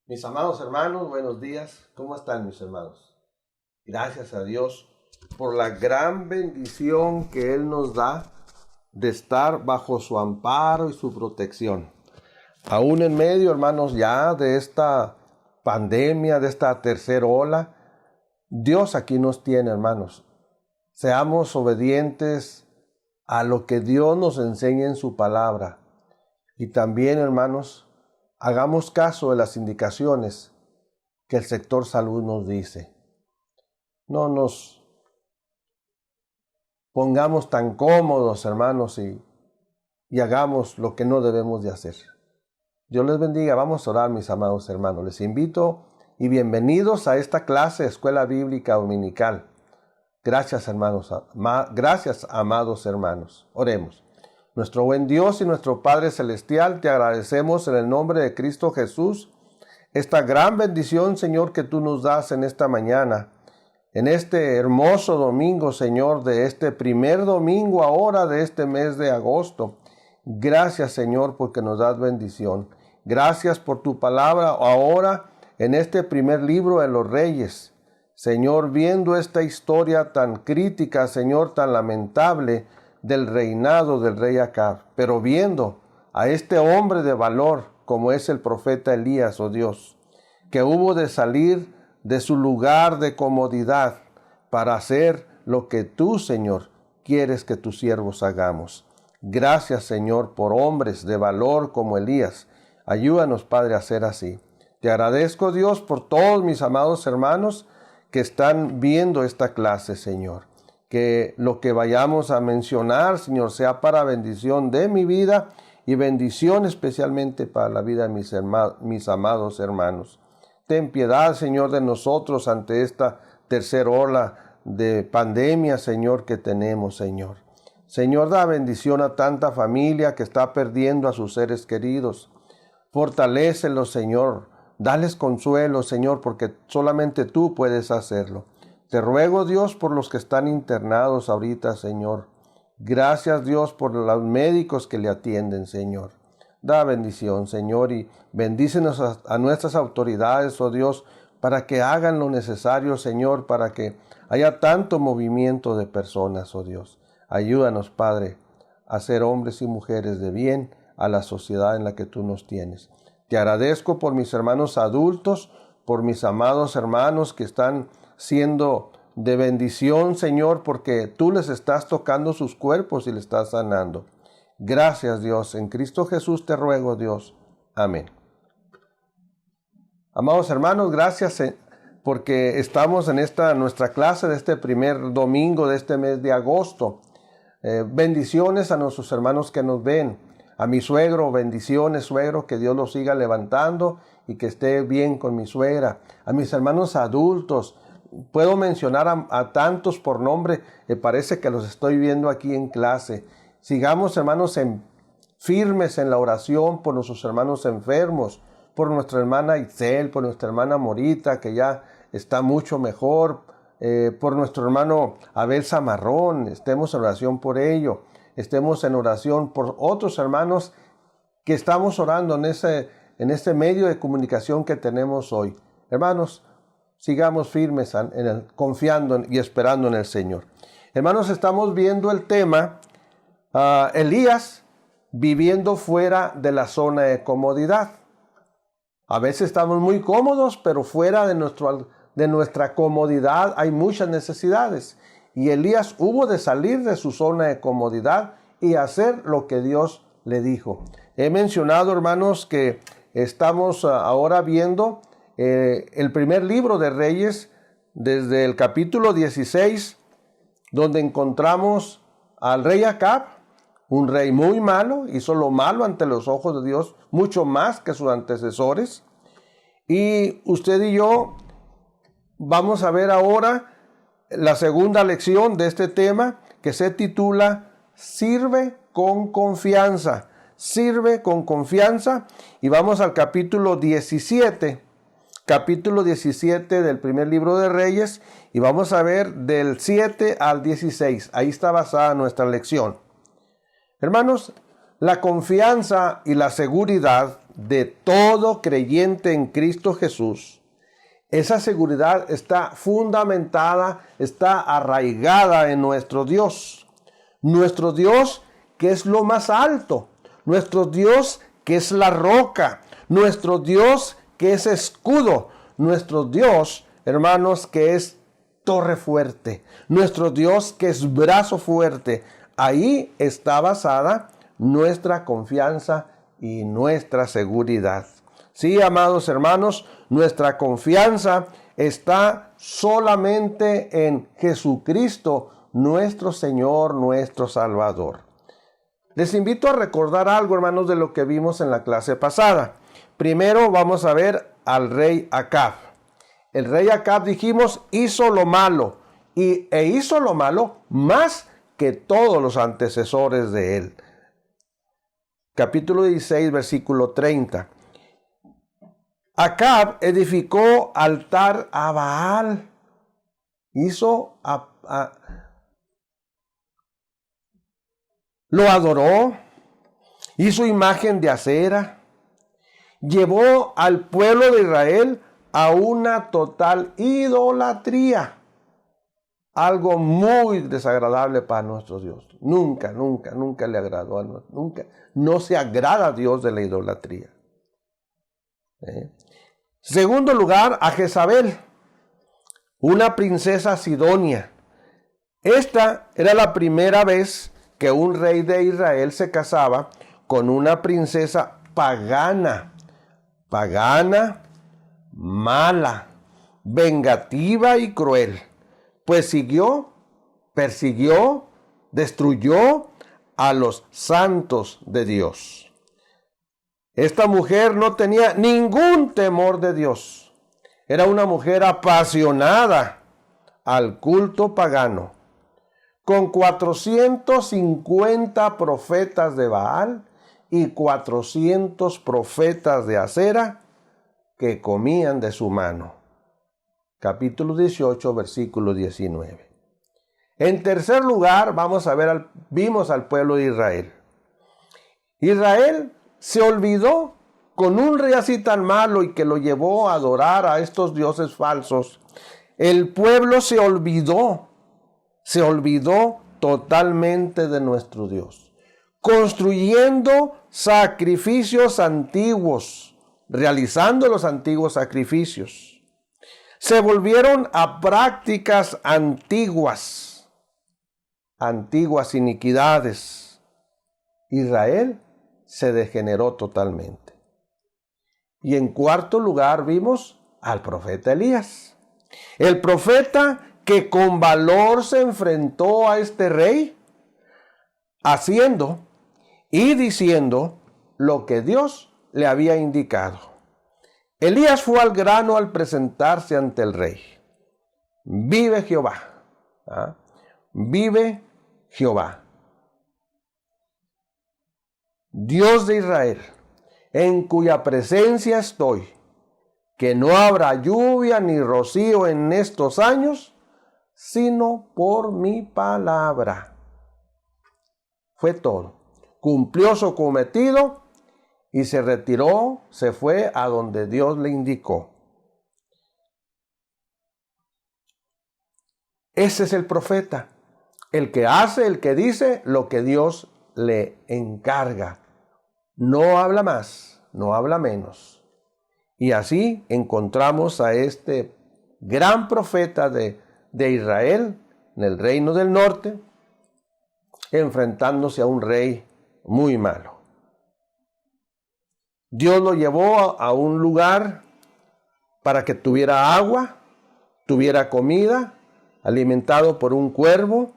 Mis amados hermanos, buenos días. ¿Cómo están mis hermanos? Gracias a Dios por la gran bendición que Él nos da de estar bajo su amparo y su protección. Aún en medio, hermanos, ya de esta pandemia, de esta tercera ola, Dios aquí nos tiene, hermanos. Seamos obedientes a lo que Dios nos enseña en su palabra. Y también, hermanos, hagamos caso de las indicaciones que el sector salud nos dice. No nos pongamos tan cómodos, hermanos, y hagamos lo que no debemos de hacer. Dios les bendiga. Vamos a orar, mis amados hermanos. Les invito y bienvenidos a esta clase de Escuela Bíblica Dominical. Gracias, hermanos. Gracias, amados hermanos. Oremos. Nuestro buen Dios y nuestro Padre Celestial, te agradecemos en el nombre de Cristo Jesús esta gran bendición, Señor, que tú nos das en esta mañana, en este hermoso domingo, Señor, de este primer domingo ahora de este mes de agosto. Gracias, Señor, porque nos das bendición. Gracias por tu palabra ahora en este primer libro de los Reyes. Señor, viendo esta historia tan crítica, Señor, tan lamentable, del reinado del rey Acab, pero viendo a este hombre de valor como es el profeta Elías, oh Dios, que hubo de salir de su lugar de comodidad para hacer lo que tú, Señor, quieres que tus siervos hagamos. Gracias, Señor, por hombres de valor como Elías. Ayúdanos, Padre, a ser así. Te agradezco, Dios, por todos mis amados hermanos que están viendo esta clase, Señor. Que lo que vayamos a mencionar, Señor, sea para bendición de mi vida y bendición especialmente para la vida de mis amados hermanos. Ten piedad, Señor, de nosotros ante esta tercera ola de pandemia, Señor, que tenemos, Señor. Señor, da bendición a tanta familia que está perdiendo a sus seres queridos. Fortalécelos, Señor. Dales consuelo, Señor, porque solamente tú puedes hacerlo. Te ruego, Dios, por los que están internados ahorita, Señor. Gracias, Dios, por los médicos que le atienden, Señor. Da bendición, Señor, y bendícenos a nuestras autoridades, oh Dios, para que hagan lo necesario, Señor, para que haya tanto movimiento de personas, oh Dios. Ayúdanos, Padre, a ser hombres y mujeres de bien a la sociedad en la que tú nos tienes. Te agradezco por mis hermanos adultos, por mis amados hermanos que están siendo de bendición, Señor, porque tú les estás tocando sus cuerpos y les estás sanando. Gracias, Dios. En Cristo Jesús te ruego, Dios. Amén. Amados hermanos, gracias porque estamos en nuestra clase de este primer domingo de este mes de agosto. Bendiciones a nuestros hermanos que nos ven. A mi suegro, bendiciones, suegro, que Dios lo siga levantando y que esté bien con mi suegra. A mis hermanos adultos, puedo mencionar a tantos por nombre, parece que los estoy viendo aquí en clase. Sigamos, hermanos, firmes en la oración por nuestros hermanos enfermos, por nuestra hermana Itzel, por nuestra hermana Morita, que ya está mucho mejor, por nuestro hermano Abel Zamarrón. Estemos en oración por ello. Estemos en oración por otros hermanos que estamos orando en este medio de comunicación que tenemos hoy. Hermanos, sigamos firmes confiando y esperando en el Señor. Hermanos, estamos viendo el tema Elías viviendo fuera de la zona de comodidad. A veces estamos muy cómodos, pero fuera de nuestra comodidad hay muchas necesidades. Y Elías hubo de salir de su zona de comodidad y hacer lo que Dios le dijo. He mencionado, hermanos, que estamos ahora viendo el primer libro de Reyes, desde el capítulo 16, donde encontramos al rey Acab, un rey muy malo, hizo lo malo ante los ojos de Dios, mucho más que sus antecesores. Y usted y yo vamos a ver ahora la segunda lección de este tema, que se titula Sirve con confianza. Sirve con confianza. Y vamos al capítulo 17 del primer libro de Reyes, y vamos a ver del 7 al 16. Ahí está basada nuestra lección. Hermanos, la confianza y la seguridad de todo creyente en Cristo Jesús. Esa seguridad está fundamentada, está arraigada en nuestro Dios. Nuestro Dios que es lo más alto. Nuestro Dios que es la roca. Nuestro Dios que es escudo. Nuestro Dios, hermanos, que es torre fuerte. Nuestro Dios que es brazo fuerte. Ahí está basada nuestra confianza y nuestra seguridad. Sí, amados hermanos, nuestra confianza está solamente en Jesucristo, nuestro Señor, nuestro Salvador. Les invito a recordar algo, hermanos, de lo que vimos en la clase pasada. Primero vamos a ver al rey Acab. El rey Acab, dijimos, hizo lo malo e hizo lo malo más que todos los antecesores de él. Capítulo 16, versículo 30. Acab edificó altar a Baal. Lo adoró. Hizo imagen de acera. Llevó al pueblo de Israel a una total idolatría. Algo muy desagradable para nuestro Dios. Nunca le agradó a nosotros. Nunca. No se agrada a Dios de la idolatría. Segundo lugar, a Jezabel, una princesa sidonia. Esta era la primera vez que un rey de Israel se casaba con una princesa pagana, mala, vengativa y cruel, pues persiguió, destruyó a los santos de Dios. Esta mujer no tenía ningún temor de Dios. Era una mujer apasionada al culto pagano, con 450 profetas de Baal y 400 profetas de Acera que comían de su mano. Capítulo 18, versículo 19. En tercer lugar, vimos al pueblo de Israel. Israel se olvidó con un rey así tan malo y que lo llevó a adorar a estos dioses falsos. El pueblo se olvidó totalmente de nuestro Dios, construyendo sacrificios antiguos, realizando los antiguos sacrificios. Se volvieron a prácticas antiguas iniquidades. Israel se degeneró totalmente. Y en cuarto lugar vimos al profeta Elías. El profeta que con valor se enfrentó a este rey, haciendo y diciendo lo que Dios le había indicado. Elías fue al grano al presentarse ante el rey. Vive Jehová. Vive Jehová, Dios de Israel, en cuya presencia estoy, que no habrá lluvia ni rocío en estos años, sino por mi palabra. Fue todo. Cumplió su cometido y se retiró, se fue a donde Dios le indicó. Ese es el profeta, el que hace, el que dice lo que Dios le encarga. No habla más, no habla menos. Y así encontramos a este gran profeta de Israel, en el reino del norte, enfrentándose a un rey muy malo. Dios lo llevó a un lugar para que tuviera agua, tuviera comida, alimentado por un cuervo.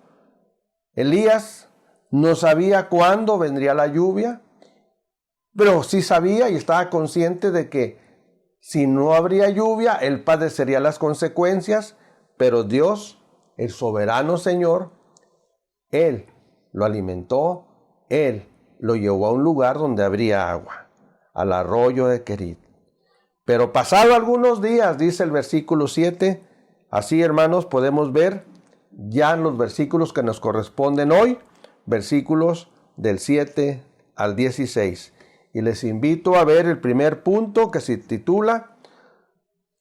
Elías no sabía cuándo vendría la lluvia, pero sí sabía y estaba consciente de que si no habría lluvia, él padecería las consecuencias, pero Dios, el soberano Señor, Él lo alimentó, Él lo llevó a un lugar donde habría agua, al arroyo de Querit. Pero pasado algunos días, dice el versículo 7, así hermanos podemos ver ya en los versículos que nos corresponden hoy, versículos del 7 al 16. Y les invito a ver el primer punto que se titula: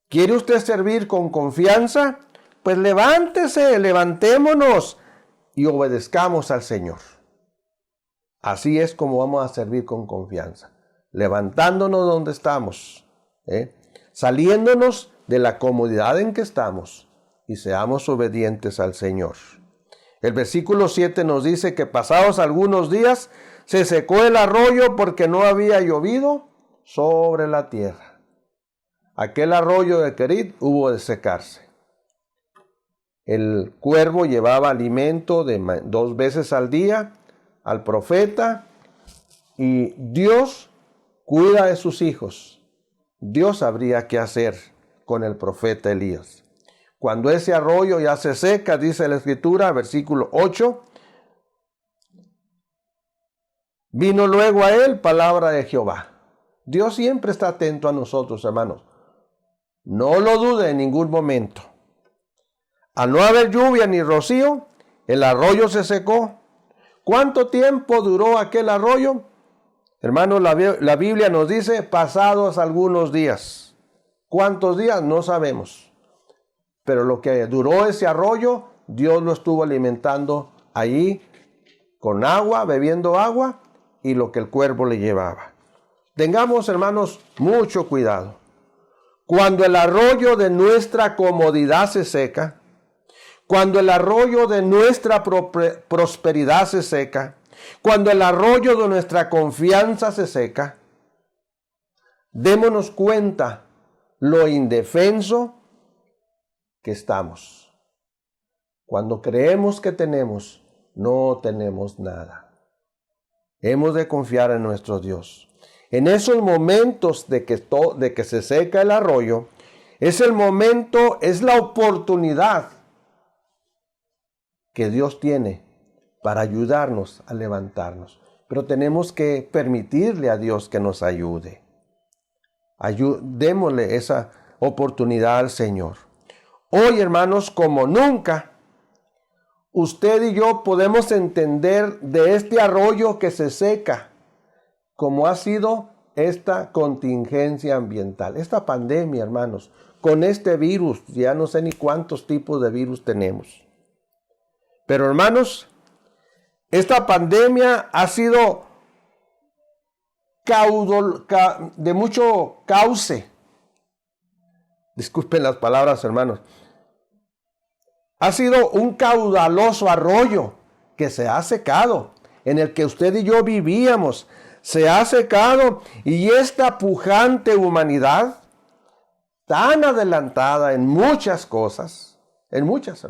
¿quiere usted servir con confianza? Pues levántese, levantémonos y obedezcamos al Señor. Así es como vamos a servir con confianza, levantándonos donde estamos, saliéndonos de la comodidad en que estamos, y seamos obedientes al Señor. El versículo 7 nos dice que pasados algunos días se secó el arroyo porque no había llovido sobre la tierra. Aquel arroyo de Querit hubo de secarse. El cuervo llevaba alimento 2 veces al día al profeta, y Dios cuida de sus hijos. Dios sabría qué hacer con el profeta Elías. Cuando ese arroyo ya se seca, dice la Escritura, versículo 8, vino luego a él palabra de Jehová. Dios siempre está atento a nosotros, hermanos. No lo dude en ningún momento. Al no haber lluvia ni rocío, el arroyo se secó. ¿Cuánto tiempo duró aquel arroyo? Hermanos, la Biblia nos dice pasados algunos días. ¿Cuántos días? No sabemos. Pero lo que duró ese arroyo, Dios lo estuvo alimentando allí con agua, bebiendo agua, y lo que el cuervo le llevaba. Tengamos, hermanos, mucho cuidado. Cuando el arroyo de nuestra comodidad se seca, cuando el arroyo de nuestra prosperidad se seca, cuando el arroyo de nuestra confianza se seca, démonos cuenta lo indefenso que estamos. Cuando creemos que tenemos, no tenemos nada. Hemos de confiar en nuestro Dios. En esos momentos de que se seca el arroyo, es el momento, es la oportunidad que Dios tiene para ayudarnos a levantarnos. Pero tenemos que permitirle a Dios que nos ayude. Démosle esa oportunidad al Señor. Hoy, hermanos, como nunca, usted y yo podemos entender de este arroyo que se seca, como ha sido esta contingencia ambiental, esta pandemia, hermanos, con este virus. Ya no sé ni cuántos tipos de virus tenemos. Pero, hermanos, esta pandemia ha sido de mucho cauce. Disculpen las palabras, hermanos. Ha sido un caudaloso arroyo que se ha secado, en el que usted y yo vivíamos. Se ha secado, y esta pujante humanidad, tan adelantada en muchas cosas, hermanos,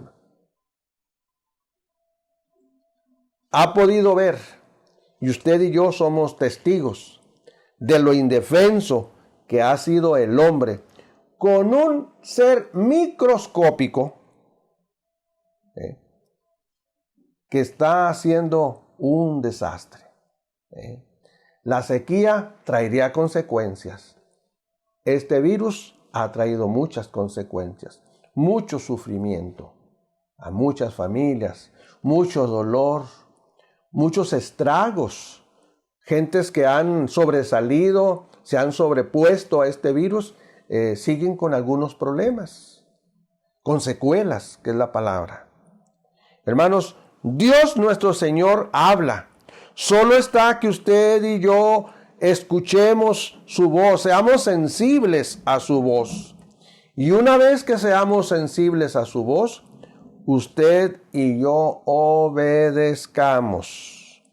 ha podido ver, y usted y yo somos testigos de lo indefenso que ha sido el hombre con un ser microscópico que está haciendo un desastre. La sequía traería consecuencias. Este virus ha traído muchas consecuencias, mucho sufrimiento a muchas familias, mucho dolor, muchos estragos. Gentes que han sobresalido, se han sobrepuesto a este virus, siguen con algunos problemas, con secuelas, que es la palabra. Hermanos, Dios nuestro Señor habla. Solo está que usted y yo escuchemos su voz, seamos sensibles a su voz. Y una vez que seamos sensibles a su voz, usted y yo obedezcamos.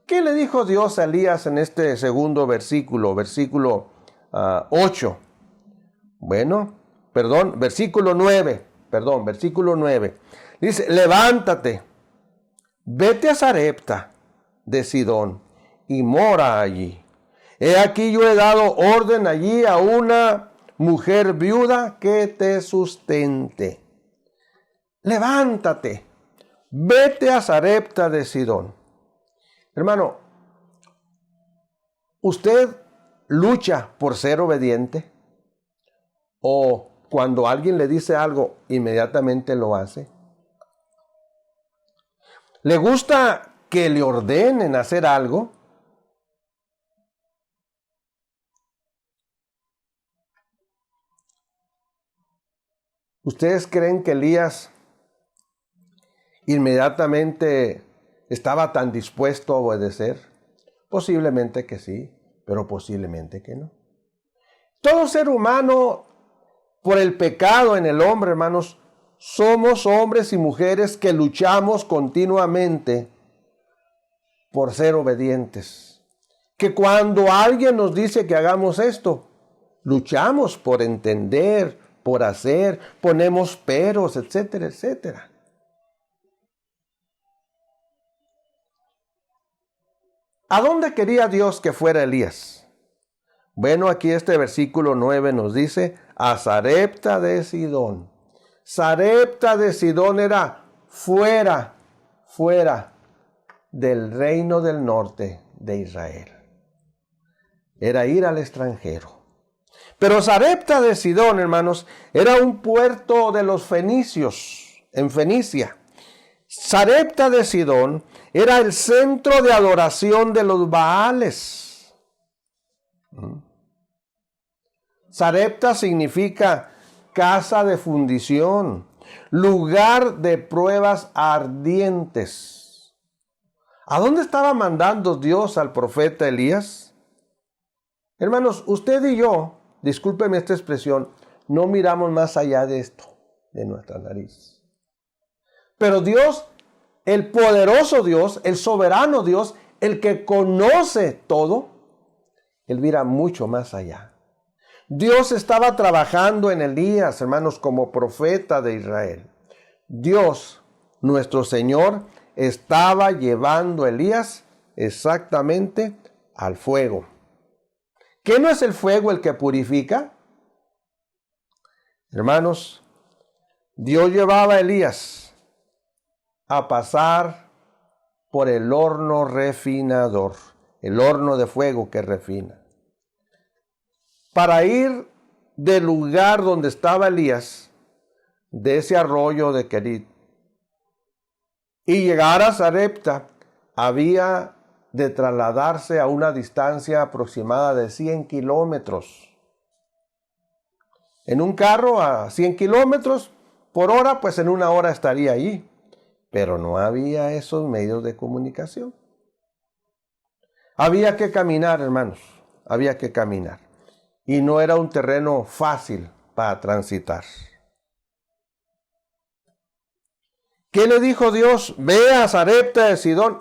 ¿Qué le dijo Dios a Elías en este segundo versículo 8? Versículo 9. Dice: levántate, vete a Sarepta de Sidón y mora allí. He aquí yo he dado orden allí a una mujer viuda que te sustente. Levántate, vete a Sarepta de Sidón. Hermano, ¿usted lucha por ser obediente? ¿O cuando alguien le dice algo, inmediatamente lo hace? ¿Le gusta que le ordenen hacer algo? ¿Ustedes creen que Elías inmediatamente estaba tan dispuesto a obedecer? Posiblemente que sí, pero posiblemente que no. Todo ser humano, por el pecado en el hombre, hermanos, somos hombres y mujeres que luchamos continuamente por ser obedientes. Que cuando alguien nos dice que hagamos esto, luchamos por entender, por hacer, ponemos peros, etcétera, etcétera. ¿A dónde quería Dios que fuera Elías? Bueno, aquí este versículo 9 nos dice, a Sarepta de Sidón. Sarepta de Sidón era fuera del reino del norte de Israel. Era ir al extranjero. Pero Sarepta de Sidón, hermanos, era un puerto de los fenicios, en Fenicia. Sarepta de Sidón era el centro de adoración de los Baales. Sarepta significa casa de fundición, lugar de pruebas ardientes. ¿A dónde estaba mandando Dios al profeta Elías? Hermanos, usted y yo, discúlpeme esta expresión, no miramos más allá de esto, de nuestra nariz. Pero Dios, el poderoso Dios, el soberano Dios, el que conoce todo, Él mira mucho más allá. Dios estaba trabajando en Elías, hermanos, como profeta de Israel. Dios, nuestro Señor, estaba llevando a Elías exactamente al fuego. ¿Qué no es el fuego el que purifica? Hermanos, Dios llevaba a Elías a pasar por el horno refinador, el horno de fuego que refina. Para ir del lugar donde estaba Elías, de ese arroyo de Querit, y llegar a Sarepta, había de trasladarse a una distancia aproximada de 100 kilómetros. En un carro a 100 kilómetros por hora, pues en una hora estaría allí. Pero no había esos medios de comunicación. Había que caminar, hermanos, había que caminar. Y no era un terreno fácil para transitar. ¿Qué le dijo Dios? Ve a Sarepta de Sidón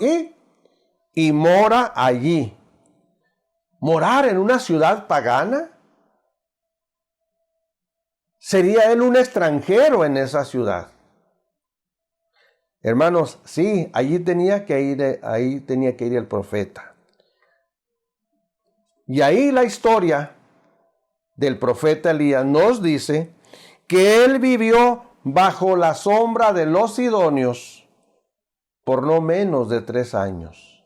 y mora allí. ¿Morar en una ciudad pagana? ¿Sería él un extranjero en esa ciudad? Hermanos, sí, ahí tenía que ir el profeta. Y ahí la historia del profeta Elías nos dice que él vivió bajo la sombra de los sidonios por no menos de 3 años.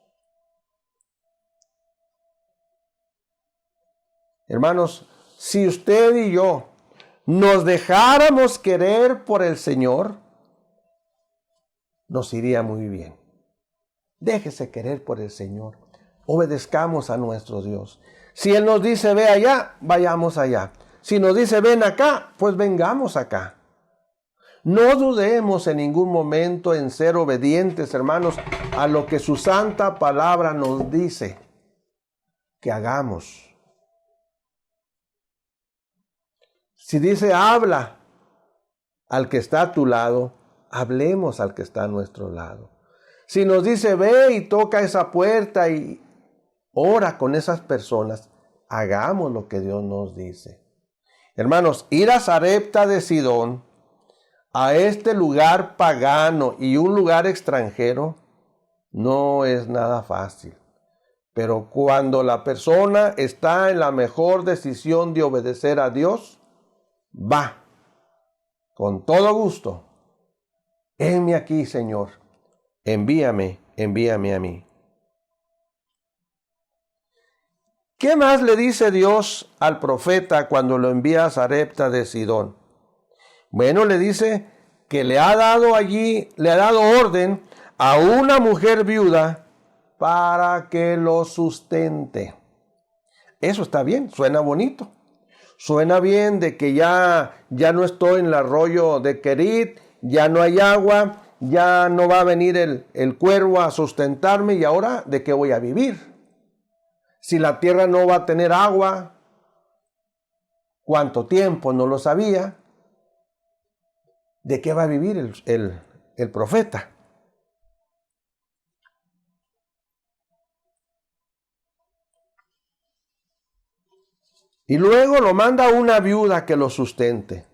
Hermanos, si usted y yo nos dejáramos querer por el Señor, nos iría muy bien. Déjese querer por el Señor. Obedezcamos a nuestro Dios. Si Él nos dice ve allá, vayamos allá. Si nos dice ven acá, pues vengamos acá. No dudemos en ningún momento en ser obedientes, hermanos, a lo que su santa palabra nos dice que hagamos. Si dice habla al que está a tu lado, hablemos al que está a nuestro lado. Si nos dice ve y toca esa puerta y ora con esas personas, hagamos lo que Dios nos dice. Hermanos, ir a Sarepta de Sidón, a este lugar pagano y un lugar extranjero, no es nada fácil. Pero cuando la persona está en la mejor decisión de obedecer a Dios, va con todo gusto. Heme aquí, Señor. Envíame a mí. ¿Qué más le dice Dios al profeta cuando lo envía a Sarepta de Sidón? Bueno, le dice que le ha dado orden a una mujer viuda para que lo sustente. Eso está bien, suena bonito. Suena bien de que ya no estoy en el arroyo de Querit, ya no hay agua, ya no va a venir el cuervo a sustentarme, y ahora ¿de qué voy a vivir? Si la tierra no va a tener agua, ¿cuánto tiempo? No lo sabía. ¿De qué va a vivir el profeta? Y luego lo manda a una viuda que lo sustente.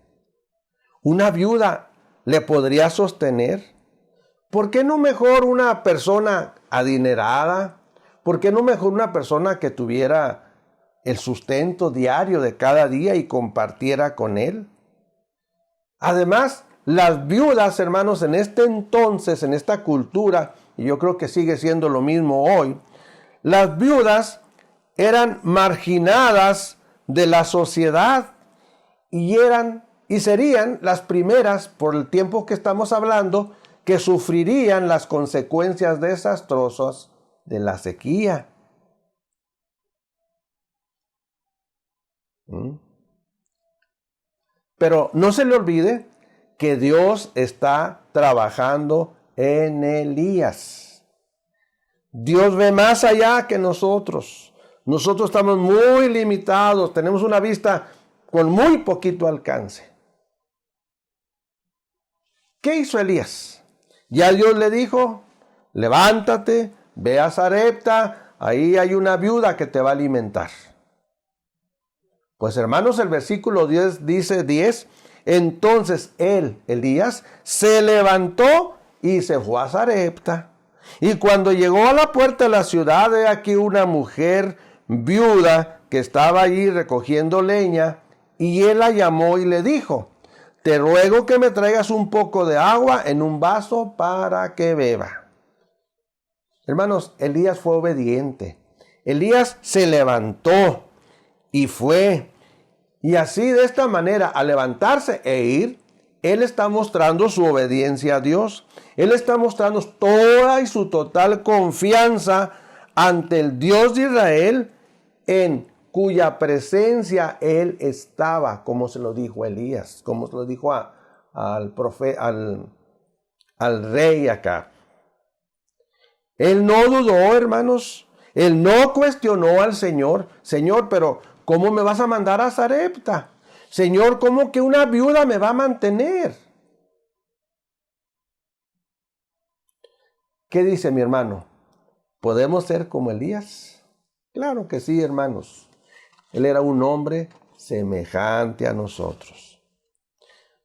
¿Una viuda le podría sostener? ¿Por qué no mejor una persona adinerada? ¿Por qué no mejor una persona que tuviera el sustento diario de cada día y compartiera con él? Además, las viudas, hermanos, en este entonces, en esta cultura, y yo creo que sigue siendo lo mismo hoy, las viudas eran marginadas de la sociedad y serían las primeras, por el tiempo que estamos hablando, que sufrirían las consecuencias desastrosas de la sequía. Pero no se le olvide que Dios está trabajando en Elías. Dios ve más allá que nosotros. Nosotros estamos muy limitados, tenemos una vista con muy poquito alcance. ¿Qué hizo Elías? Ya Dios le dijo, levántate, ve a Sarepta, ahí hay una viuda que te va a alimentar. Pues hermanos, el versículo 10 dice, entonces Elías, se levantó y se fue a Sarepta. Y cuando llegó a la puerta de la ciudad, he aquí una mujer viuda que estaba allí recogiendo leña, y él la llamó y le dijo, te ruego que me traigas un poco de agua en un vaso para que beba. Hermanos, Elías fue obediente. Elías se levantó y fue. Y así, de esta manera, al levantarse e ir, él está mostrando su obediencia a Dios. Él está mostrando toda y su total confianza ante el Dios de Israel, en cuya presencia él estaba, como se lo dijo Elías, como se lo dijo al rey acá. Él no dudó, hermanos. Él no cuestionó al Señor. Señor, pero ¿cómo me vas a mandar a Sarepta? Señor, ¿cómo que una viuda me va a mantener? ¿Qué dice mi hermano? ¿Podemos ser como Elías? Claro que sí, hermanos. Él era un hombre semejante a nosotros.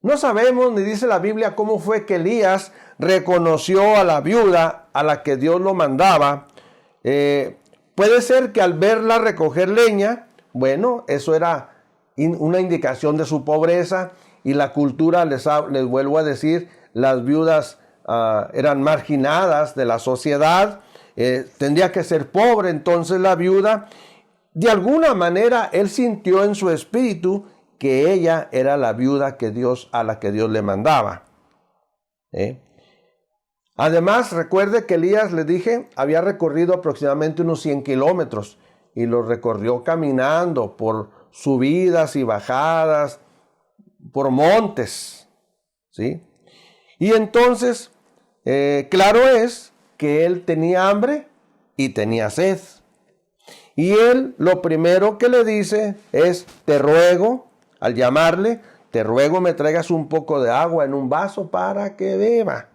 No sabemos, ni dice la Biblia, cómo fue que Elías reconoció a la viuda a la que Dios lo mandaba. Puede ser que al verla recoger leña, bueno, eso era una indicación de su pobreza, y la cultura, les vuelvo a decir, las viudas eran marginadas de la sociedad, tendría que ser pobre entonces la viuda. De alguna manera él sintió en su espíritu que ella era la viuda a la que Dios le mandaba. Además, recuerde que Elías, les dije, había recorrido aproximadamente unos 100 kilómetros y lo recorrió caminando por subidas y bajadas, por montes, ¿sí? Y entonces, claro es que él tenía hambre y tenía sed. Y él lo primero que le dice es, te ruego, al llamarle, te ruego me traigas un poco de agua en un vaso para que beba.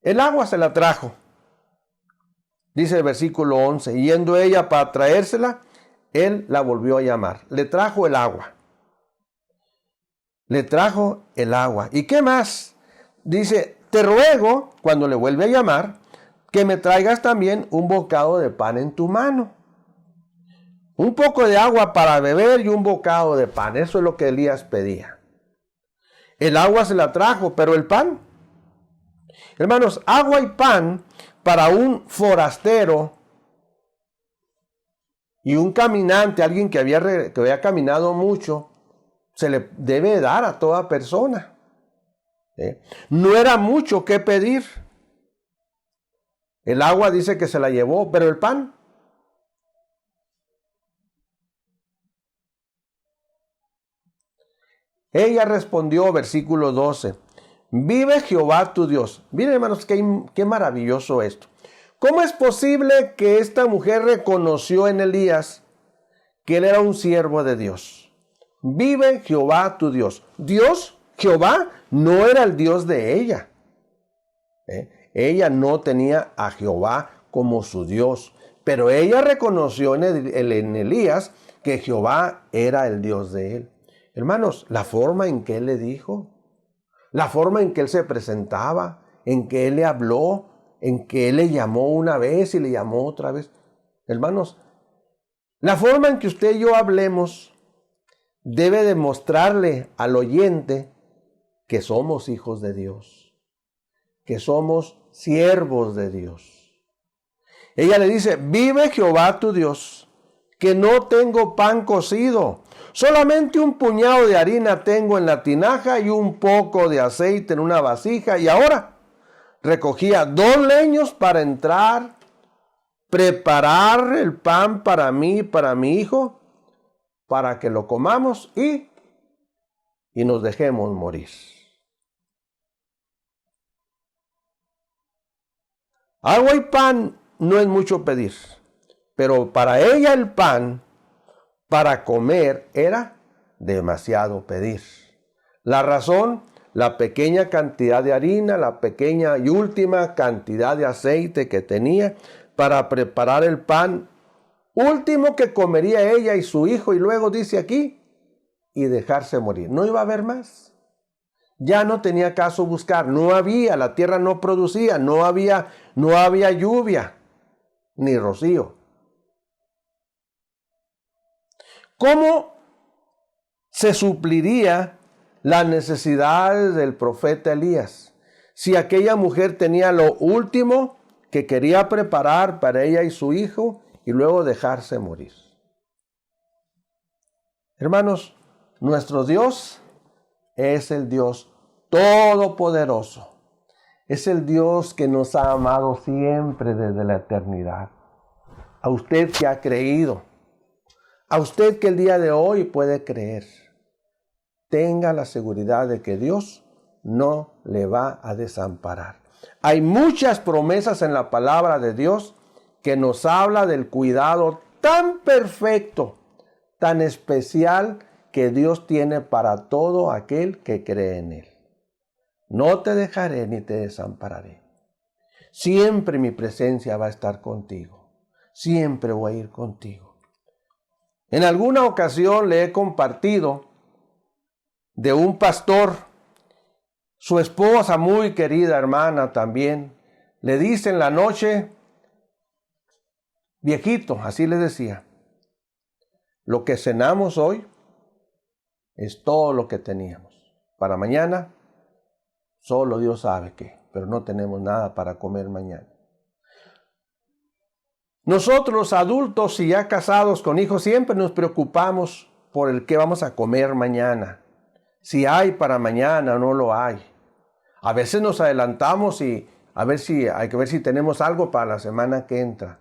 El agua se la trajo. Dice el versículo 11, yendo ella para traérsela, él la volvió a llamar. Le trajo el agua. Le trajo el agua. ¿Y qué más? Dice, te ruego, cuando le vuelve a llamar, que me traigas también un bocado de pan en tu mano. Un poco de agua para beber y un bocado de pan. Eso es lo que Elías pedía. El agua se la trajo, pero el pan. Hermanos, agua y pan para un forastero y un caminante, alguien que había caminado mucho, se le debe dar a toda persona. No era mucho que pedir. El agua dice que se la llevó, pero el pan. Ella respondió, versículo 12, vive Jehová tu Dios. Miren, hermanos, qué maravilloso esto. ¿Cómo es posible que esta mujer reconoció en Elías que él era un siervo de Dios? Vive Jehová tu Dios. Dios, Jehová, no era el Dios de ella. Ella no tenía a Jehová como su Dios, pero ella reconoció en Elías que Jehová era el Dios de él. Hermanos, la forma en que él le dijo, la forma en que él se presentaba, en que él le habló, en que él le llamó una vez y le llamó otra vez. Hermanos, la forma en que usted y yo hablemos debe demostrarle al oyente que somos hijos de Dios, que somos siervos de Dios. Ella le dice, vive Jehová tu Dios, que no tengo pan cocido, solamente un puñado de harina tengo en la tinaja y un poco de aceite en una vasija. Y ahora recogía 2 leños para entrar, preparar el pan para mí y para mi hijo, para que lo comamos y nos dejemos morir. Agua y pan no es mucho pedir, pero para ella el pan para comer era demasiado pedir. La razón, la pequeña cantidad de harina, la pequeña y última cantidad de aceite que tenía para preparar el pan último que comería ella y su hijo, y luego dice aquí, y dejarse morir. No iba a haber más. Ya no tenía caso buscar, no había, la tierra no producía, no había lluvia, ni rocío. ¿Cómo se supliría las necesidades del profeta Elías si aquella mujer tenía lo último que quería preparar para ella y su hijo y luego dejarse morir? Hermanos, nuestro Dios es el Dios todopoderoso. Es el Dios que nos ha amado siempre desde la eternidad. A usted que ha creído, a usted que el día de hoy puede creer, tenga la seguridad de que Dios no le va a desamparar. Hay muchas promesas en la palabra de Dios que nos habla del cuidado tan perfecto, tan especial que Dios tiene para todo aquel que cree en Él. No te dejaré ni te desampararé. Siempre mi presencia va a estar contigo. Siempre voy a ir contigo. En alguna ocasión le he compartido de un pastor, su esposa, muy querida hermana también, le dice en la noche, viejito, así le decía, lo que cenamos hoy es todo lo que teníamos. Para mañana, solo Dios sabe qué, pero no tenemos nada para comer mañana. Nosotros los adultos y ya casados con hijos siempre nos preocupamos por el qué vamos a comer mañana. Si hay para mañana o no lo hay. A veces nos adelantamos y hay que ver si tenemos algo para la semana que entra.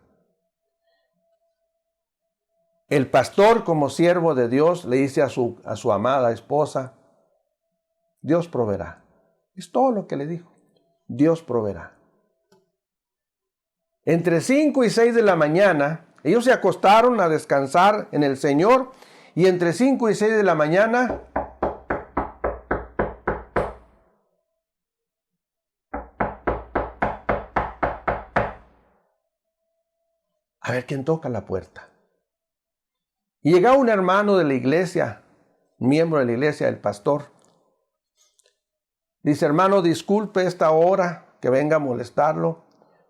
El pastor, como siervo de Dios, le dice a su amada esposa, Dios proveerá. Es todo lo que le dijo. Dios proveerá. Entre 5 y 6 de la mañana, ellos se acostaron a descansar en el Señor, y entre 5 y 6 de la mañana, a ver quién toca la puerta. Y llegaba un hermano de la iglesia, miembro de la iglesia, el pastor. Dice, hermano, disculpe esta hora que venga a molestarlo,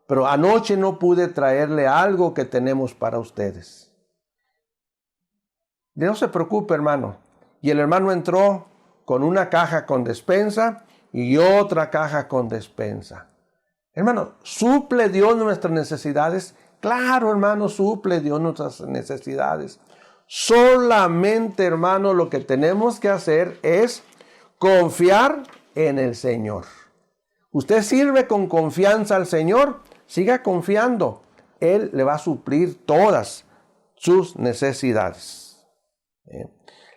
pero anoche no pude traerle algo que tenemos para ustedes. No se preocupe, hermano. Y el hermano entró con una caja con despensa y otra caja con despensa. Hermano, ¿suple Dios nuestras necesidades? Claro, hermano, suple Dios nuestras necesidades. Solamente, hermano, lo que tenemos que hacer es confiar en el Señor. Usted sirve con confianza al Señor, siga confiando. Él le va a suplir todas sus necesidades.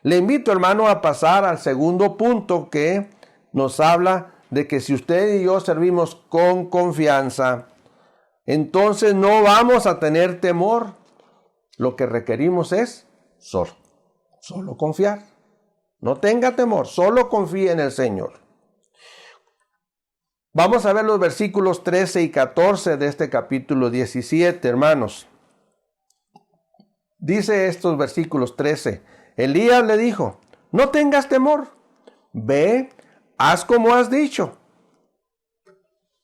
Le invito, hermano, a pasar al segundo punto que nos habla de que si usted y yo servimos con confianza, entonces no vamos a tener temor. Lo que requerimos es solo confiar. No tenga temor, solo confíe en el Señor. Vamos a ver los versículos 13 y 14 de este capítulo 17, hermanos. Dice estos versículos 13. Elías le dijo, no tengas temor, ve, haz como has dicho.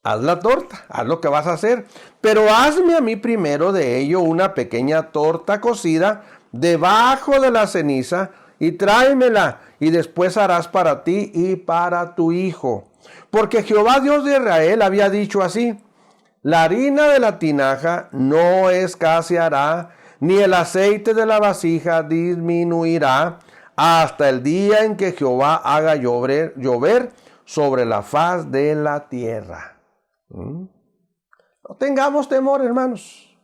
Haz la torta, haz lo que vas a hacer, pero hazme a mí primero de ello una pequeña torta cocida debajo de la ceniza y tráemela, y después harás para ti y para tu hijo. Porque Jehová Dios de Israel había dicho así, la harina de la tinaja no escaseará, ni el aceite de la vasija disminuirá, hasta el día en que Jehová haga llover sobre la faz de la tierra. No tengamos temor, hermanos.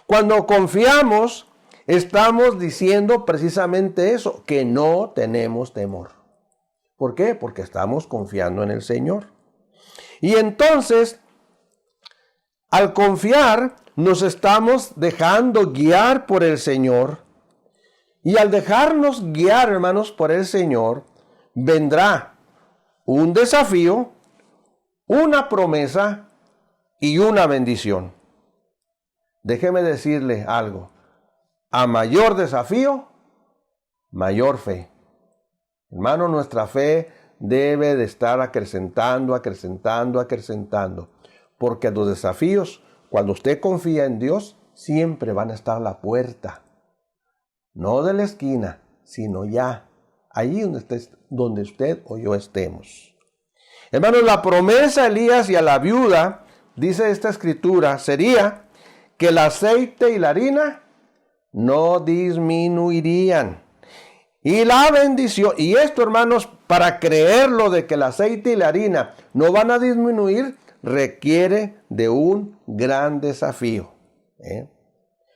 Cuando confiamos, estamos diciendo precisamente eso, que no tenemos temor. ¿Por qué? Porque estamos confiando en el Señor. Y entonces, al confiar, nos estamos dejando guiar por el Señor. Y al dejarnos guiar, hermanos, por el Señor, vendrá un desafío, una promesa y una bendición. Déjeme decirle algo. A mayor desafío, mayor fe. Hermano, nuestra fe debe de estar acrecentando, porque los desafíos, cuando usted confía en Dios, siempre van a estar a la puerta. No de la esquina, sino ya, allí donde usted o yo estemos. Hermanos, la promesa a Elías y a la viuda, dice esta escritura, sería que el aceite y la harina no disminuirían. Y la bendición, y esto, hermanos, para creerlo de que el aceite y la harina no van a disminuir, requiere de un gran desafío.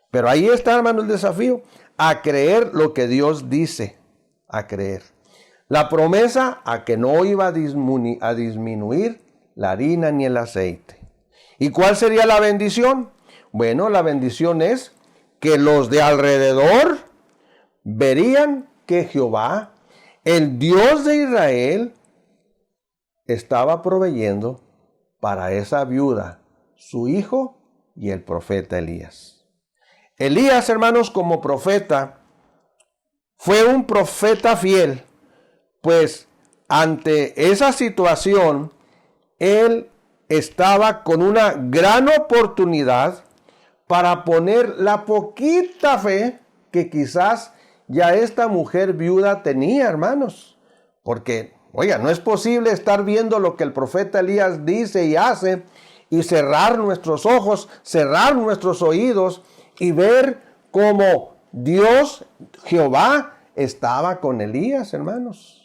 Pero ahí está, hermano, el desafío, a creer lo que Dios dice, a creer. La promesa a que no iba a disminuir la harina ni el aceite. ¿Y cuál sería la bendición? Bueno, la bendición es que los de alrededor verían que Jehová, el Dios de Israel, estaba proveyendo para esa viuda, su hijo y el profeta Elías. Elías, hermanos, como profeta, fue un profeta fiel, pues ante esa situación, él estaba con una gran oportunidad para poner la poquita fe que quizás ya esta mujer viuda tenía, hermanos. Porque, oiga, no es posible estar viendo lo que el profeta Elías dice y hace y cerrar nuestros ojos, cerrar nuestros oídos y ver cómo Dios, Jehová, estaba con Elías, hermanos.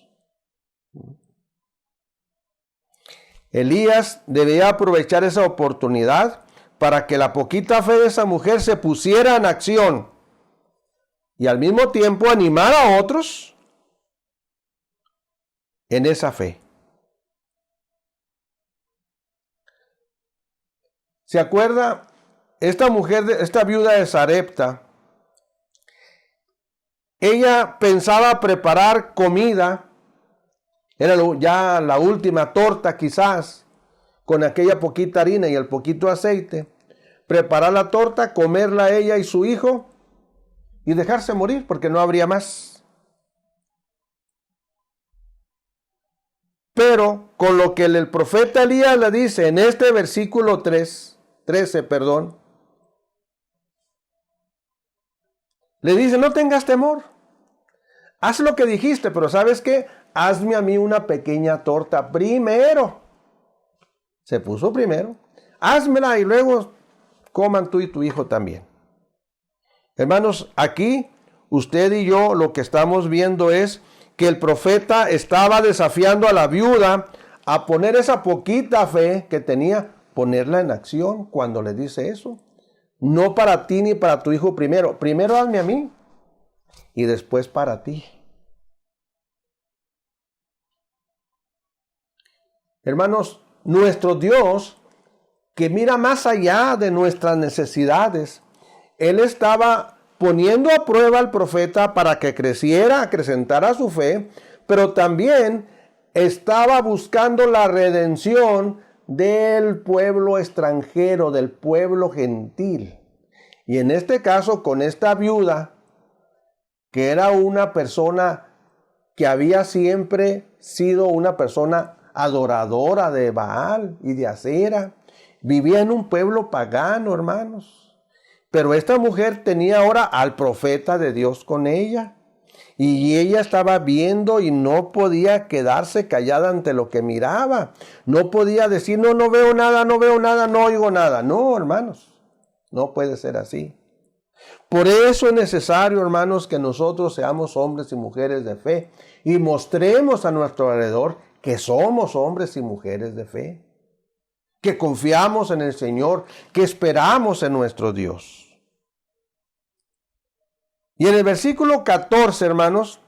Elías debía aprovechar esa oportunidad para que la poquita fe de esa mujer se pusiera en acción y al mismo tiempo animar a otros en esa fe. ¿Se acuerda? Esta mujer, esta viuda de Sarepta, ella pensaba preparar comida. Era ya la última torta quizás, con aquella poquita harina y el poquito aceite. Preparar la torta, comerla ella y su hijo y dejarse morir porque no habría más. Pero con lo que el profeta Elías le dice en este versículo 13, le dice, no tengas temor. Haz lo que dijiste, pero ¿sabes qué? Hazme a mí una pequeña torta primero. Se puso primero. Házmela y luego coman tú y tu hijo también. Hermanos, aquí usted y yo lo que estamos viendo es que el profeta estaba desafiando a la viuda a poner esa poquita fe que tenía, ponerla en acción cuando le dice eso. No para ti ni para tu hijo primero. Primero hazme a mí y después para ti. Hermanos, nuestro Dios, que mira más allá de nuestras necesidades, Él estaba poniendo a prueba al profeta para que creciera, acrecentara su fe, pero también estaba buscando la redención del pueblo extranjero, del pueblo gentil. Y en este caso, con esta viuda, que era una persona que había siempre sido una persona adoradora de Baal y de Acera, vivía en un pueblo pagano, hermanos. Pero esta mujer tenía ahora al profeta de Dios con ella. Y ella estaba viendo y no podía quedarse callada ante lo que miraba. No podía decir, no veo nada, no oigo nada. No, hermanos, no puede ser así. Por eso es necesario, hermanos, que nosotros seamos hombres y mujeres de fe y mostremos a nuestro alrededor que somos hombres y mujeres de fe, que confiamos en el Señor, que esperamos en nuestro Dios. Y en el versículo 14, hermanos,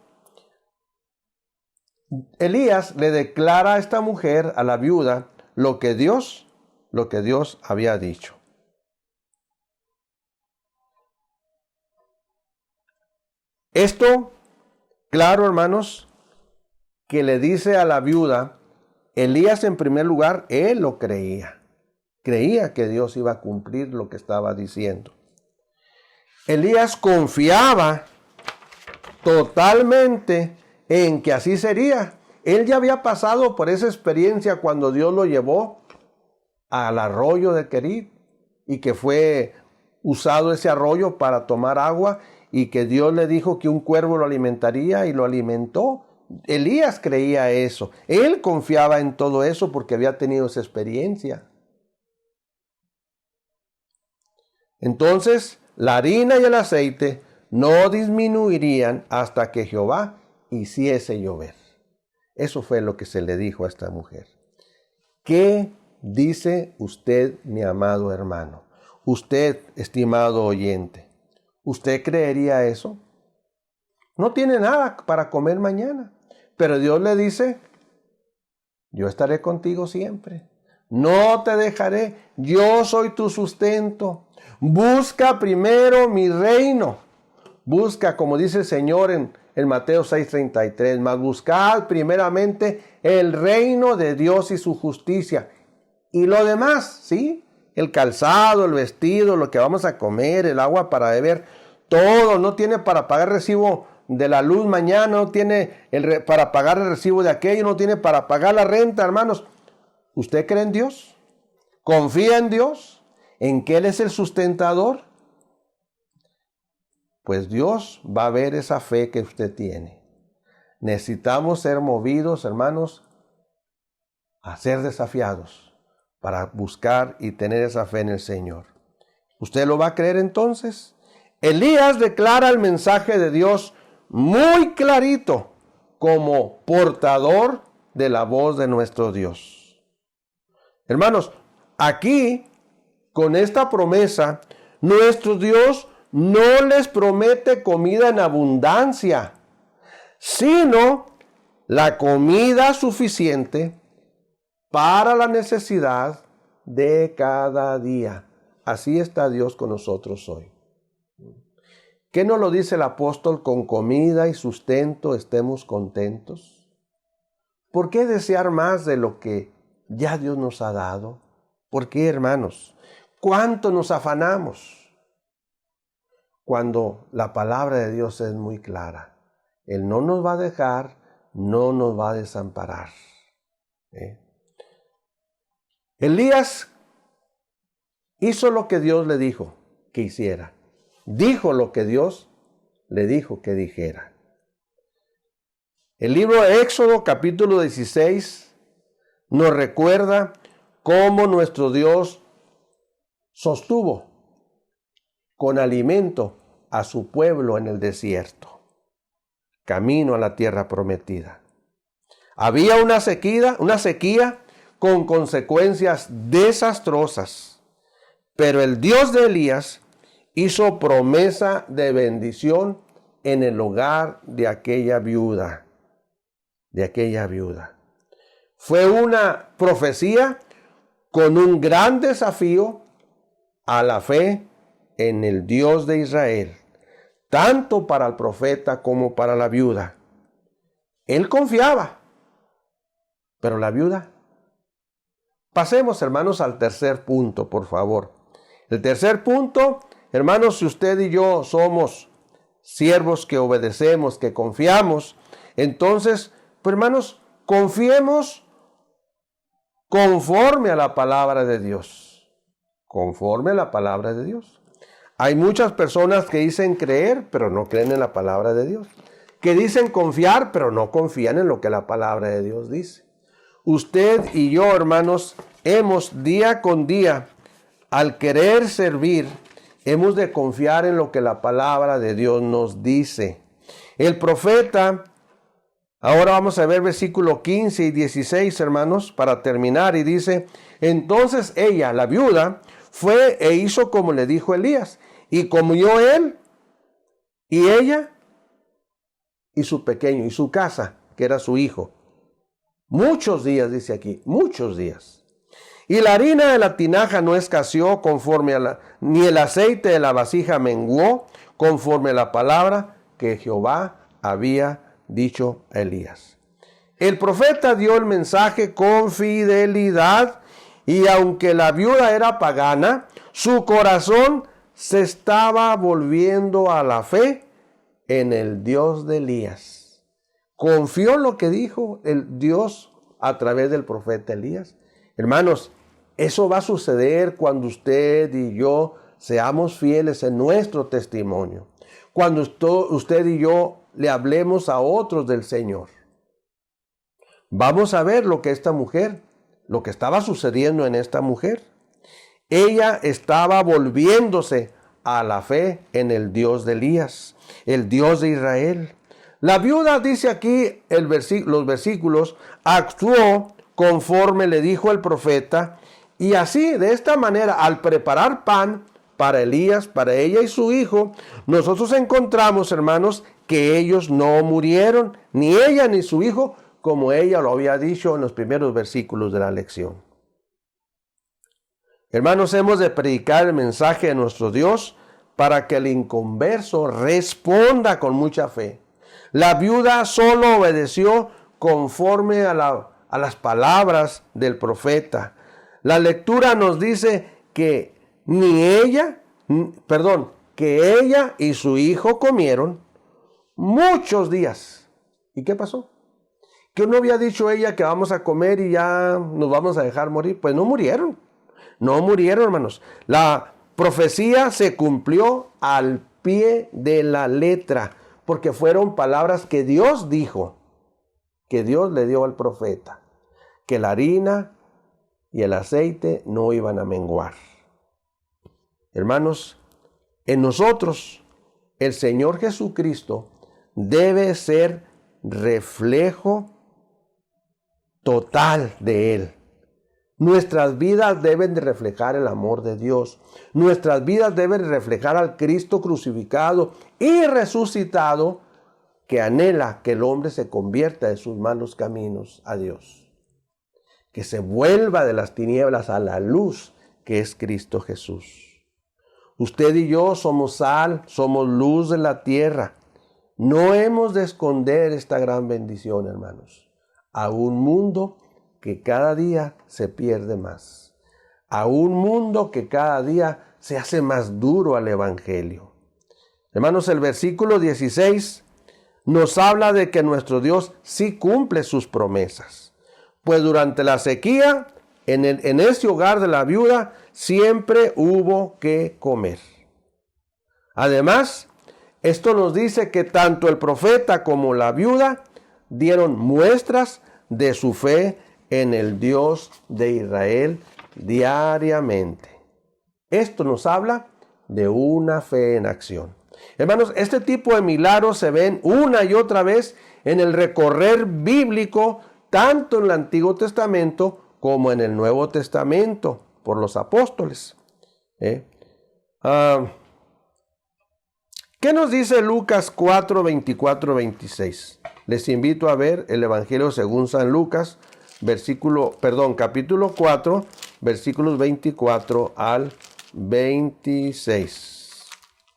Elías le declara a esta mujer, a la viuda, lo que Dios había dicho. Esto, claro, hermanos, que le dice a la viuda, Elías en primer lugar, él lo creía. Creía que Dios iba a cumplir lo que estaba diciendo. Elías confiaba totalmente en que así sería. Él ya había pasado por esa experiencia cuando Dios lo llevó al arroyo de Querit y que fue usado ese arroyo para tomar agua y que Dios le dijo que un cuervo lo alimentaría y lo alimentó. Elías creía eso. Él confiaba en todo eso porque había tenido esa experiencia. Entonces, la harina y el aceite no disminuirían hasta que Jehová hiciese llover. Eso fue lo que se le dijo a esta mujer. ¿Qué dice usted, mi amado hermano? Usted, estimado oyente, ¿usted creería eso? No tiene nada para comer mañana, pero Dios le dice, yo estaré contigo siempre. No te dejaré, yo soy tu sustento. Busca primero mi reino. Busca, como dice el Señor en Mateo 6:33, mas buscad primeramente el reino de Dios y su justicia. Y lo demás, ¿sí? El calzado, el vestido, lo que vamos a comer, el agua para beber, todo. No tiene para pagar recibo de la luz mañana, no tiene para pagar el recibo de aquello, no tiene para pagar la renta, hermanos. ¿Usted cree en Dios? ¿Confía en Dios? ¿En que Él es el sustentador? Pues Dios va a ver esa fe que usted tiene. Necesitamos ser movidos, hermanos, a ser desafiados para buscar y tener esa fe en el Señor. ¿Usted lo va a creer entonces? Elías declara el mensaje de Dios muy clarito como portador de la voz de nuestro Dios. Hermanos, aquí, con esta promesa, nuestro Dios no les promete comida en abundancia, sino la comida suficiente para la necesidad de cada día. Así está Dios con nosotros hoy. ¿Qué nos lo dice el apóstol? Con comida y sustento estemos contentos. ¿Por qué desear más de lo que ya Dios nos ha dado? ¿Por qué, hermanos? ¿Cuánto nos afanamos? Cuando la palabra de Dios es muy clara. Él no nos va a dejar, no nos va a desamparar. Elías hizo lo que Dios le dijo que hiciera. Dijo lo que Dios le dijo que dijera. El libro de Éxodo, capítulo 16, nos recuerda cómo nuestro Dios sostuvo con alimento a su pueblo en el desierto, camino a la tierra prometida. Había una sequía con consecuencias desastrosas, pero el Dios de Elías hizo promesa de bendición en el hogar de aquella viuda. Fue una profecía con un gran desafío a la fe en el Dios de Israel, tanto para el profeta como para la viuda. Él confiaba, pero la viuda. Pasemos, hermanos, al tercer punto, por favor. El tercer punto, hermanos, si usted y yo somos siervos que obedecemos, que confiamos, entonces, pues, hermanos, confiemos conforme a la palabra de Dios. Conforme a la palabra de Dios. Hay muchas personas que dicen creer, pero no creen en la palabra de Dios. Que dicen confiar, pero no confían en lo que la palabra de Dios dice. Usted y yo, hermanos, hemos día con día, al querer servir, hemos de confiar en lo que la palabra de Dios nos dice. El profeta, ahora vamos a ver versículo 15 y 16, hermanos, para terminar, y dice, entonces ella, la viuda, fue e hizo como le dijo Elías, y comió él, y ella, y su pequeño, y su casa, que era su hijo. Muchos días, dice aquí, muchos días. Y la harina de la tinaja no escaseó conforme ni el aceite de la vasija menguó conforme a la palabra que Jehová había dicho a Elías. El profeta dio el mensaje con fidelidad y aunque la viuda era pagana, su corazón se estaba volviendo a la fe en el Dios de Elías. Confió en lo que dijo el Dios a través del profeta Elías. Hermanos, eso va a suceder cuando usted y yo seamos fieles en nuestro testimonio. Cuando usted y yo le hablemos a otros del Señor. Vamos a ver lo que esta mujer, lo que estaba sucediendo en esta mujer. Ella estaba volviéndose a la fe en el Dios de Elías, el Dios de Israel. La viuda, dice aquí los versículos, actuó conforme le dijo el profeta, y así, de esta manera, al preparar pan para Elías, para ella y su hijo, nosotros encontramos, hermanos, que ellos no murieron, ni ella ni su hijo, como ella lo había dicho en los primeros versículos de la lección. Hermanos, hemos de predicar el mensaje de nuestro Dios para que el inconverso responda con mucha fe. La viuda solo obedeció conforme a las palabras del profeta. La lectura nos dice que que ella y su hijo comieron muchos días. ¿Y qué pasó? Que no había dicho ella que vamos a comer y ya nos vamos a dejar morir. Pues no murieron. No murieron, hermanos. La profecía se cumplió al pie de la letra, porque fueron palabras que Dios dijo, que Dios le dio al profeta, que la harina y el aceite no iban a menguar. Hermanos, en nosotros el Señor Jesucristo debe ser reflejo total de Él. Nuestras vidas deben de reflejar el amor de Dios. Nuestras vidas deben reflejar al Cristo crucificado y resucitado que anhela que el hombre se convierta de sus malos caminos a Dios. Que se vuelva de las tinieblas a la luz que es Cristo Jesús. Usted y yo somos sal, somos luz de la tierra. No hemos de esconder esta gran bendición, hermanos, a un mundo que cada día se pierde más, a un mundo que cada día se hace más duro al evangelio. Hermanos, el versículo 16 nos habla de que nuestro Dios sí cumple sus promesas, pues durante la sequía, en ese hogar de la viuda, siempre hubo que comer. Además, esto nos dice que tanto el profeta como la viuda dieron muestras de su fe en el Dios de Israel diariamente. Esto nos habla de una fe en acción. Hermanos, este tipo de milagros se ven una y otra vez en el recorrer bíblico, tanto en el Antiguo Testamento como en el Nuevo Testamento, por los apóstoles. ¿Qué nos dice Lucas 4, 24, 26? Les invito a ver el Evangelio según San Lucas, capítulo 4, versículos 24 al 26.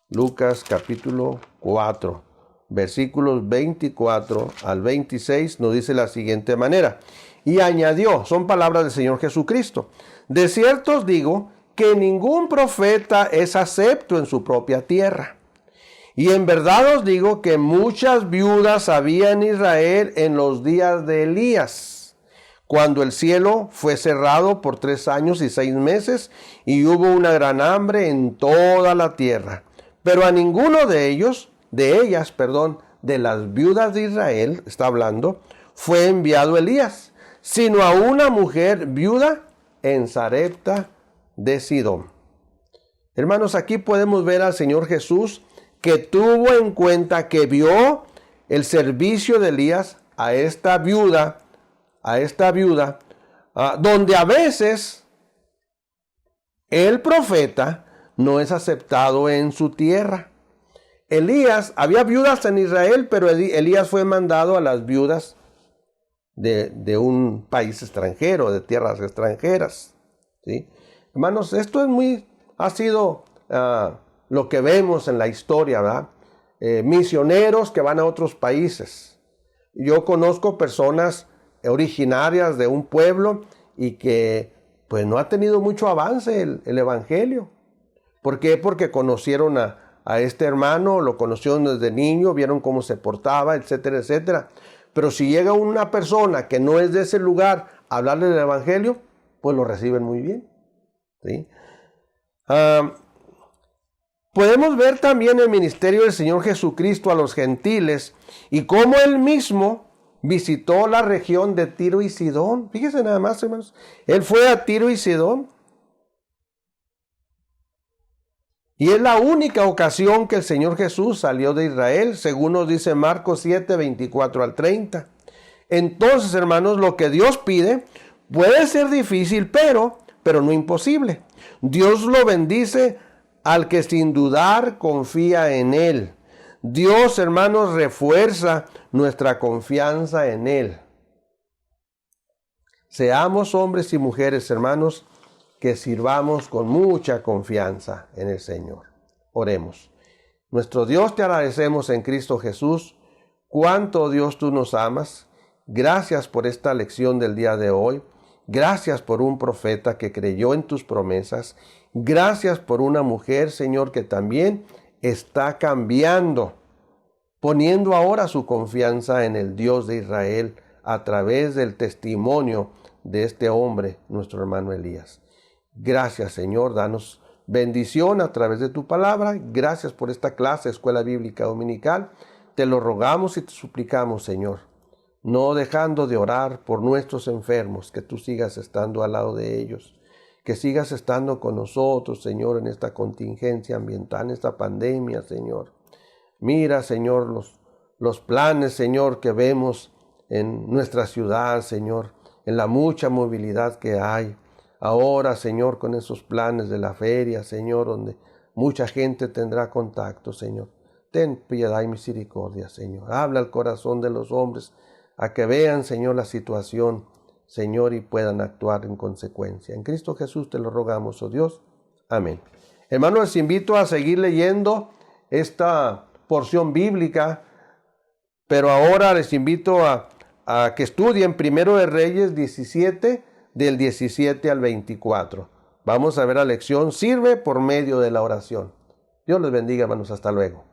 Lucas capítulo 4, versículos 24 al 26 nos dice de la siguiente manera. Y añadió, son palabras del Señor Jesucristo: de cierto os digo que ningún profeta es acepto en su propia tierra. Y en verdad os digo que muchas viudas había en Israel en los días de Elías, cuando el cielo fue cerrado por 3 años y 6 meses, y hubo una gran hambre en toda la tierra. Pero a ninguno de ellas, de las viudas de Israel, está hablando, fue enviado Elías, sino a una mujer viuda en Sarepta de Sidón. Hermanos, aquí podemos ver al Señor Jesús, que tuvo en cuenta, que vio el servicio de Elías a esta viuda, donde a veces el profeta no es aceptado en su tierra. Había viudas en Israel, pero Elías fue mandado a las viudas de un país extranjero, de tierras extranjeras, ¿sí? Hermanos, esto ha sido lo que vemos en la historia, ¿verdad? Misioneros que van a otros países. Yo conozco personas originarias de un pueblo y que pues no ha tenido mucho avance el evangelio. ¿Por qué? Porque conocieron a este hermano, lo conocieron desde niño, vieron cómo se portaba, etcétera, etcétera. Pero si llega una persona que no es de ese lugar a hablarle del evangelio, pues lo reciben muy bien, ¿sí? Podemos ver también el ministerio del Señor Jesucristo a los gentiles y cómo Él mismo visitó la región de Tiro y Sidón. Fíjense nada más, hermanos. Él fue a Tiro y Sidón. Y es la única ocasión que el Señor Jesús salió de Israel, según nos dice Marcos 7, 24 al 30. Entonces, hermanos, lo que Dios pide puede ser difícil, pero no imposible. Dios lo bendice al que sin dudar confía en Él. Dios, hermanos, refuerza nuestra confianza en Él. Seamos hombres y mujeres, hermanos, que sirvamos con mucha confianza en el Señor. Oremos. Nuestro Dios, te agradecemos en Cristo Jesús. Cuánto, Dios, tú nos amas. Gracias por esta lección del día de hoy. Gracias por un profeta que creyó en tus promesas. Gracias por una mujer, Señor, que también está cambiando, poniendo ahora su confianza en el Dios de Israel a través del testimonio de este hombre, nuestro hermano Elías. Gracias, Señor, danos bendición a través de tu palabra. Gracias por esta clase, Escuela Bíblica Dominical. Te lo rogamos y te suplicamos, Señor, no dejando de orar por nuestros enfermos, que tú sigas estando al lado de ellos, que sigas estando con nosotros, Señor, en esta contingencia ambiental, en esta pandemia, Señor. Mira, Señor, los planes, Señor, que vemos en nuestra ciudad, Señor, en la mucha movilidad que hay. Ahora, Señor, con esos planes de la feria, Señor, donde mucha gente tendrá contacto, Señor. Ten piedad y misericordia, Señor. Habla al corazón de los hombres a que vean, Señor, la situación, Señor, y puedan actuar en consecuencia. En Cristo Jesús te lo rogamos, oh Dios. Amén. Hermanos, les invito a seguir leyendo esta porción bíblica, pero ahora les invito a que estudien Primero de Reyes 17, del 17 al 24. Vamos a ver la lección, sirve por medio de la oración. Dios les bendiga, hermanos, hasta luego.